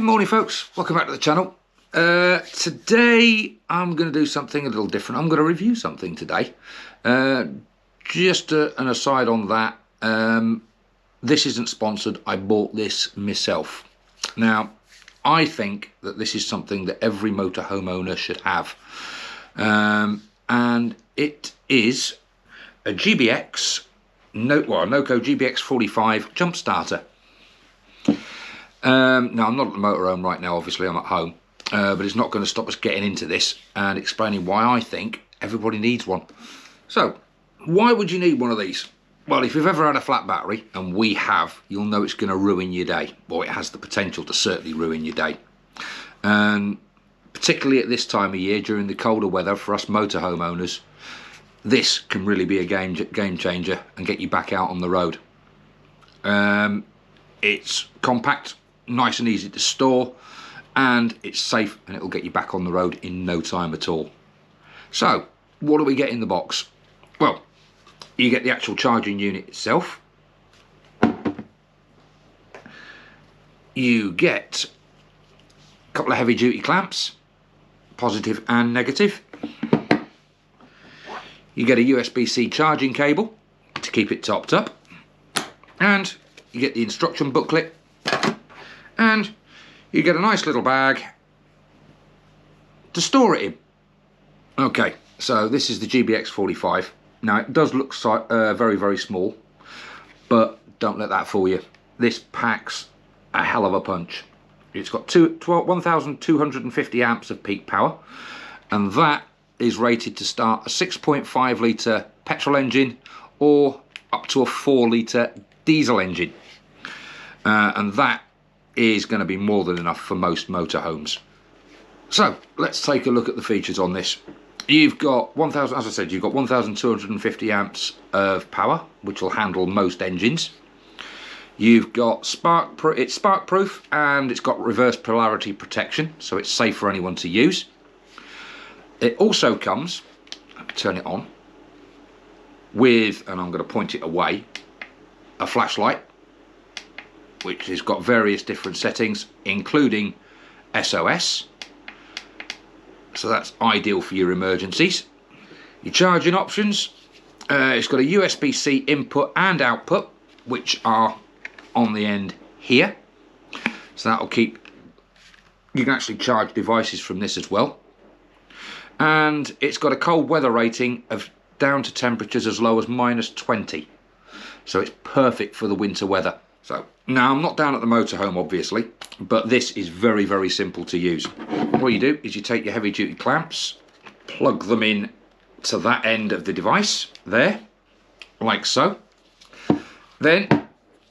Morning folks, welcome back to the channel. Today I'm going to do something a little different. I'm going to review something today. Just an aside on that, this isn't sponsored. I bought this myself. Now, I think that this is something that every motorhome owner should have. And it is a GBX, NOCO GBX45 Jump Starter. Now, I'm not at the motorhome right now, obviously I'm at home, but it's not going to stop us getting into this and explaining why I think everybody needs one. So, why would you need one of these? Well, if you've ever had a flat battery, and we have, you'll know it's going to ruin your day, or it has the potential to certainly ruin your day. And particularly at this time of year, during the colder weather, for us motorhome owners, this can really be a game changer and get you back out on the road. It's compact, nice and easy to store, and it's safe, and it'll get you back on the road in no time at all. So, what do we get in the box? Well, you get the actual charging unit itself. You get a couple of heavy duty clamps, positive and negative. You get a USB-C charging cable to keep it topped up, and you get the instruction booklet, and you get a nice little bag to store it in. Okay, so this is the GBX45. Now, it does look very, very small, but don't let that fool you. This packs a hell of a punch. It's got 1,250 amps of peak power, and that is rated to start a 6.5 litre petrol engine or up to a 4 litre diesel engine. And that is going to be more than enough for most motorhomes. So, let's take a look at the features on this. You've got 1,000, as I said, you've got 1,250 amps of power, which will handle most engines. You've got it's spark proof, and it's got reverse polarity protection, so it's safe for anyone to use. It also comes, let me turn it on, with, and I'm going to point it away, a flashlight, which has got various different settings, including SOS. So that's ideal for your emergencies. Your charging options, it's got a USB-C input and output, which are on the end here. So that'll keep, you can actually charge devices from this as well. And it's got a cold weather rating of down to temperatures as low as -20. So it's perfect for the winter weather. So now, I'm not down at the motorhome obviously, but this is very, very simple to use. What you do is you take your heavy duty clamps, plug them in to that end of the device there, like so. Then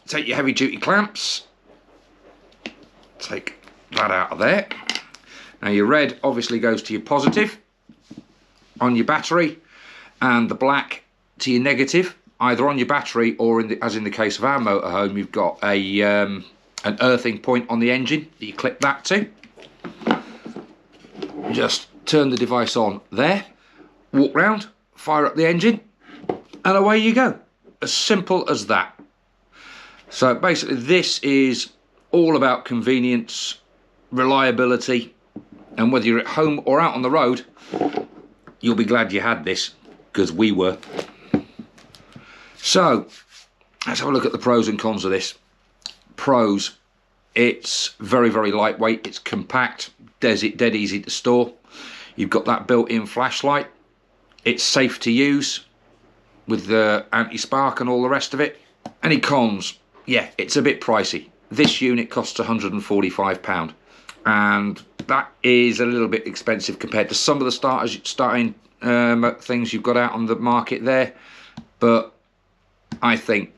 take your heavy duty clamps, take that out of there. Now, your red obviously goes to your positive on your battery, and the black to your negative, either on your battery or, as in the case of our motorhome, you've got a an earthing point on the engine that you clip that to. Just turn the device on there, walk round, fire up the engine, and away you go. As simple as that. So basically, this is all about convenience, reliability, and whether you're at home or out on the road, you'll be glad you had this, because we were. So, let's have a look at the pros and cons of this. Pros, it's very, very lightweight, it's compact, dead easy to store. You've got that built-in flashlight. It's safe to use with the anti-spark and all the rest of it. Any cons? Yeah, it's a bit pricey. This unit costs £145, and that is a little bit expensive compared to some of the starting things you've got out on the market there, but I think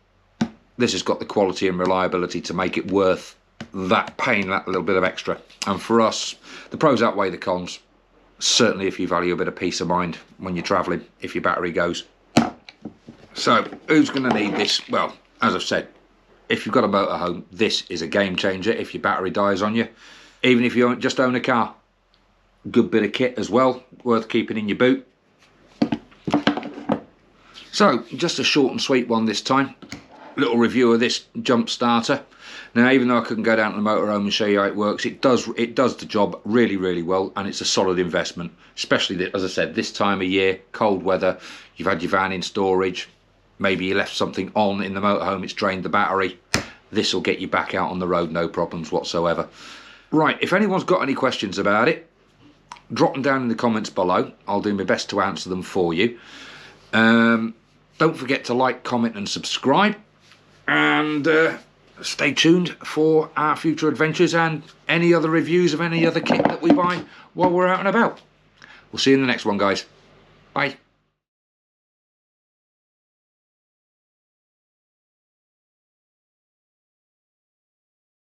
this has got the quality and reliability to make it worth that paying that little bit of extra. And for us, the pros outweigh the cons, certainly if you value a bit of peace of mind when you're travelling, if your battery goes. So, who's going to need this? Well, as I've said, if you've got a motorhome, this is a game changer if your battery dies on you. Even if you just own a car. Good bit of kit as well, worth keeping in your boot. So, just a short and sweet one this time. Little review of this Jump Starter. Now, even though I couldn't go down to the motorhome and show you how it works, it does the job really, really well, and it's a solid investment, especially, as I said, this time of year, cold weather, you've had your van in storage, maybe you left something on in the motorhome, it's drained the battery. This will get you back out on the road, no problems whatsoever. Right, if anyone's got any questions about it, drop them down in the comments below. I'll do my best to answer them for you. Don't forget to like, comment and subscribe, and stay tuned for our future adventures and any other reviews of any other kit that we buy while we're out and about. We'll see you in the next one, guys. Bye.